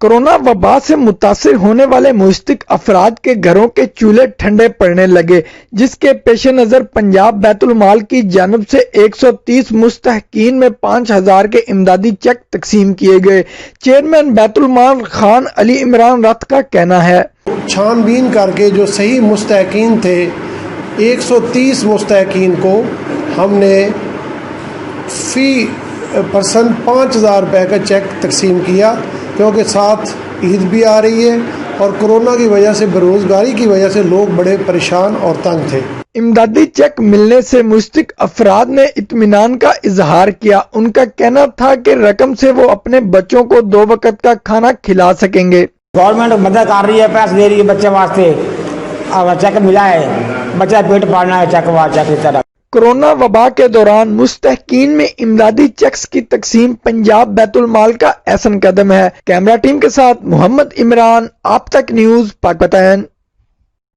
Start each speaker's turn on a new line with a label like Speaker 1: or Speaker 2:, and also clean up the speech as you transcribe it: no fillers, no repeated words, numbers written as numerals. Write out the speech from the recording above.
Speaker 1: Corona وبا سے متاثر ہونے والے مستحق افراد کے گھروں کے چولہے ٹھنڈے پڑنے لگے، جس کے پیش نظر پنجاب بیت المال کی جانب سے 130 مستحقین میں 5000 کے امدادی چیک تقسیم کیے گئے۔ چیئرمین بیت المال خان علی عمران رت کا کہنا ہے،
Speaker 2: چھان بین کر کے جو صحیح مستحقین تھے 130 مستحقین کو ہم نے فی پرسن 5000 روپے کا چیک تقسیم کیا، کیونکہ ساتھ عید بھی آ رہی ہے اور کورونا کی وجہ سے، بےروزگاری کی وجہ سے لوگ بڑے پریشان اور تنگ تھے۔
Speaker 1: امدادی چیک ملنے سے مستحق افراد نے اطمینان کا اظہار کیا۔ ان کا کہنا تھا کہ رقم سے وہ اپنے بچوں کو 2 وقت کا کھانا کھلا سکیں گے۔
Speaker 3: گورنمنٹ مدد کر رہی ہے، پیسے دے رہی ہے بچے واسطے، چیک ملا ہے، بچہ پیٹ پالنا ہے، چیک کی طرح۔
Speaker 1: کورونا وبا کے دوران مستحقین میں امدادی چیکس کی تقسیم پنجاب بیت المال کا احسن قدم ہے۔ کیمرہ ٹیم کے ساتھ محمد عمران، آپ تک نیوز، پاکستان۔